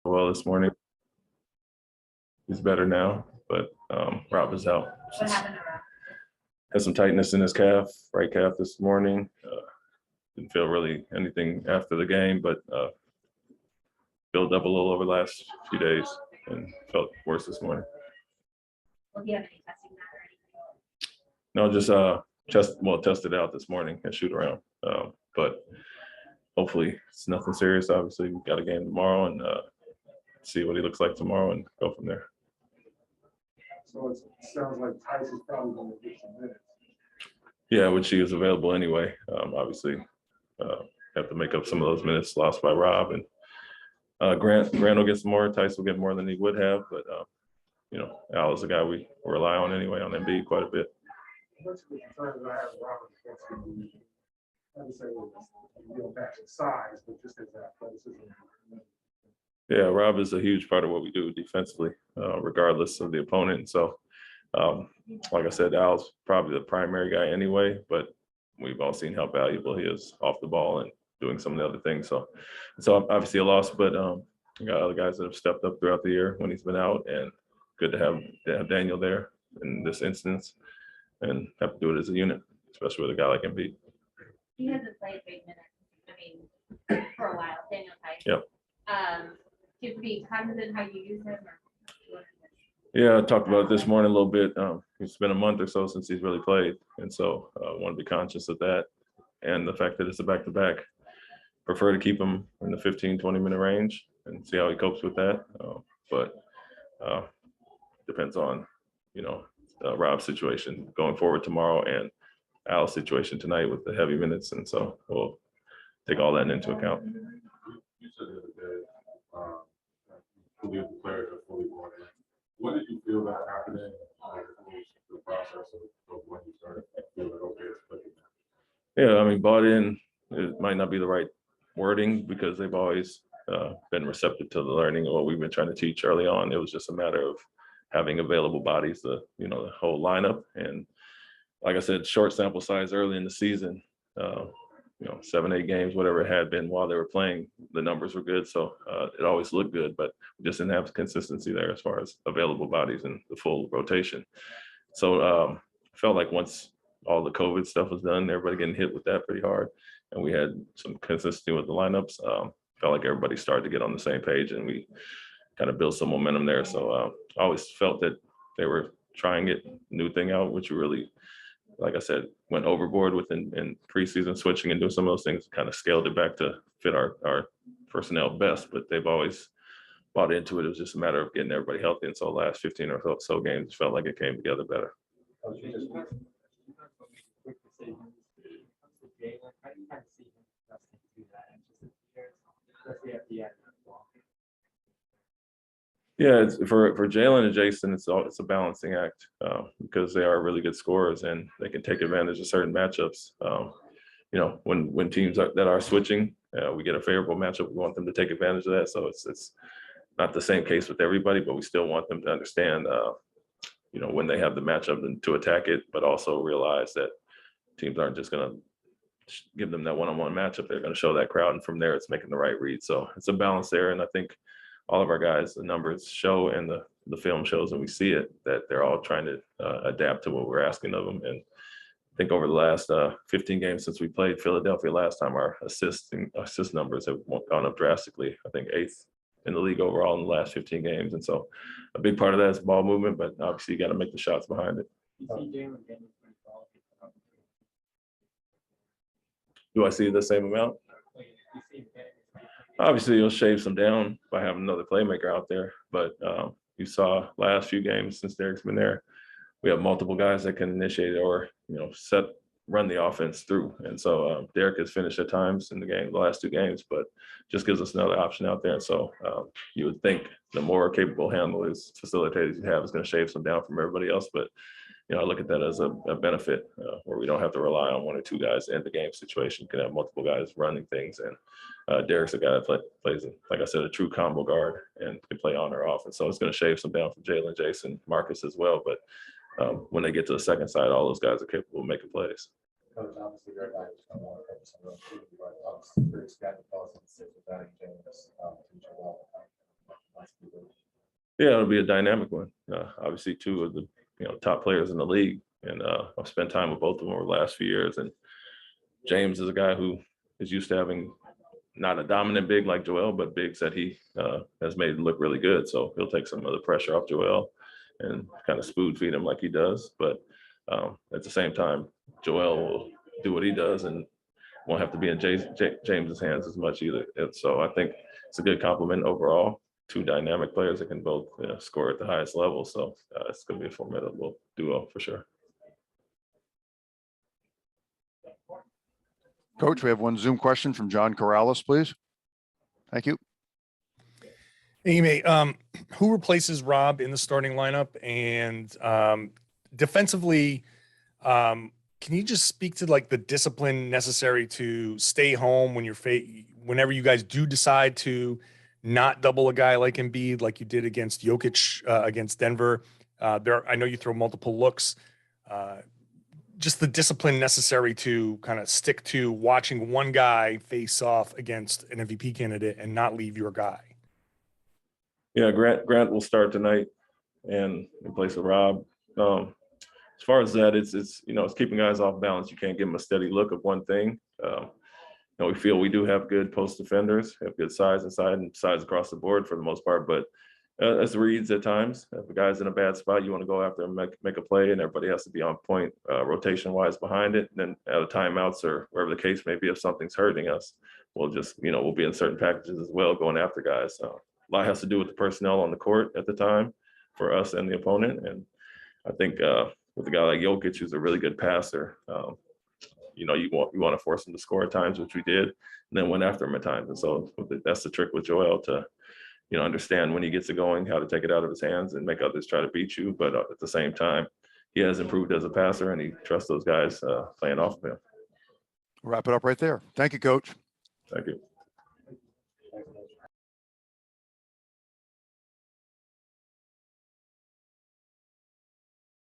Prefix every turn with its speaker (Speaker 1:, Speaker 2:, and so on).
Speaker 1: well this morning. He's better now, but Rob is out.
Speaker 2: What happened to Rob?
Speaker 1: Had some tightness in his calf, right calf this morning. Didn't feel really anything after the game, but built up a little over the last few days and felt worse this morning.
Speaker 2: Well, do you have any testing done or anything?
Speaker 1: No, just tested out this morning and shoot around. But hopefully it's nothing serious. Obviously, we've got a game tomorrow and see what he looks like tomorrow and go from there.
Speaker 3: So it sounds like Tice is probably going to get some minutes.
Speaker 1: Yeah, which he was available anyway. Obviously, have to make up some of those minutes lost by Rob, and Grant will get some more. Tice will get more than he would have, but Al is a guy we rely on anyway on Embiid quite a bit.
Speaker 3: Much of the concerns I have with Robert is I would say back to size, but just as athleticism.
Speaker 1: Yeah, Rob is a huge part of what we do defensively, regardless of the opponent. So, like I said, Al's probably the primary guy anyway, but we've all seen how valuable he is off the ball and doing some of the other things. So obviously a loss, but we got other guys that have stepped up throughout the year when he's been out, and good to have Daniel there in this instance and have to do it as a unit, especially with a guy like Embiid.
Speaker 2: He hasn't played big minutes, for a while, Daniel Tice.
Speaker 1: Yep.
Speaker 2: Do you be cognizant how you use him?
Speaker 1: Yeah, I talked about it this morning a little bit. It's been a month or so since he's really played, and so I want to be conscious of that and the fact that it's a back-to-back. Prefer to keep him in the 15-20 minute range and see how he copes with that. But depends on Rob's situation going forward tomorrow and Al's situation tonight with the heavy minutes, and so we'll take all that into account.
Speaker 4: You said the other day, the players are fully bought in. What did you feel that happening? The process of when you started feeling okay, it's clicking now?
Speaker 1: Yeah, I mean, bought in, it might not be the right wording because they've always been receptive to the learning of what we've been trying to teach early on. It was just a matter of having available bodies, the whole lineup. And like I said, short sample size early in the season, 7-8 games, whatever it had been while they were playing, the numbers were good. So it always looked good, but we just didn't have consistency there as far as available bodies and the full rotation. So felt like once all the COVID stuff was done, everybody getting hit with that pretty hard, and we had some consistency with the lineups. Felt like everybody started to get on the same page, and we kind of built some momentum there. So I always felt that they were trying it new thing out, which we really, like I said, went overboard with in preseason switching and doing some of those things, kind of scaled it back to fit our personnel best, but they've always bought into it. It was just a matter of getting everybody healthy. And so the last 15 or so games felt like it came together better. Yeah, it's for Jalen and Jason, it's a balancing act because they are really good scorers and they can take advantage of certain matchups. When teams that are switching, we get a favorable matchup. We want them to take advantage of that. So it's not the same case with everybody, but we still want them to understand, when they have the matchup and to attack it, but also realize that teams aren't just going to give them that one-on-one matchup. They're going to show that crowd, and from there, it's making the right read. So it's a balance there, and I think all of our guys, the numbers show and the film shows, and we see it, that they're all trying to adapt to what we're asking of them. And I think over the last 15 games since we played Philadelphia last time, our assist numbers have gone up drastically. I think 8th in the league overall in the last 15 games. And so a big part of that is ball movement, but obviously you got to make the shots behind it. Do I see the same amount? Obviously, you'll shave some down by having another playmaker out there, but you saw last few games since Derek's been there, we have multiple guys that can initiate or run the offense through. And so Derek has finished at times in the last 2 games, but just gives us another option out there. And so you would think the more capable handlers, facilitators you have is going to shave some down from everybody else, but I look at that as a benefit where we don't have to rely on 1 or 2 guys to end the game situation. You can have multiple guys running things, and Derek's a guy that plays, like I said, a true combo guard and can play on or off. And so it's going to shave some down from Jalen, Jason, Marcus as well. But when they get to the second side, all those guys are capable of making plays.
Speaker 5: Obviously, your guys don't want to focus on those two, but obviously, pretty scattered thoughts on the six without James.
Speaker 1: Yeah, it'll be a dynamic one. Obviously, two of the top players in the league, and I've spent time with both of them over the last few years. And James is a guy who is used to having not a dominant big like Joel, but bigs that he has made look really good. So he'll take some of the pressure off Joel and kind of spoon feed him like he does. But at the same time, Joel will do what he does and won't have to be in James's hands as much either. And so I think it's a good compliment overall. Two dynamic players that can both score at the highest level. So it's going to be a formidable duo for sure.
Speaker 6: Coach, we have one Zoom question from John Corrales, please. Thank you.
Speaker 7: Ime, who replaces Rob in the starting lineup? And defensively, can you just speak to like the discipline necessary to stay home when whenever you guys do decide to not double a guy like Embiid, like you did against Jokic against Denver? I know you throw multiple looks. Just the discipline necessary to kind of stick to watching one guy face off against an MVP candidate and not leave your guy.
Speaker 1: Yeah, Grant will start tonight and in place of Rob. As far as that, it's keeping guys off balance. You can't give them a steady look of one thing. We feel we do have good post defenders, have good size inside and size across the board for the most part, but as reads at times, if a guy's in a bad spot, you want to go after him, make a play, and everybody has to be on point rotation wise behind it. And then out of timeouts or wherever the case may be, if something's hurting us, we'll just, we'll be in certain packages as well, going after guys. So a lot has to do with the personnel on the court at the time for us and the opponent. And I think with a guy like Jokic, who's a really good passer, you want to force him to score at times, which we did, and then went after him at times. And so that's the trick with Joel to understand when he gets it going, how to take it out of his hands and make others try to beat you. But at the same time, he has improved as a passer and he trusts those guys playing off of him.
Speaker 6: Wrap it up right there. Thank you, Coach.
Speaker 1: Thank you.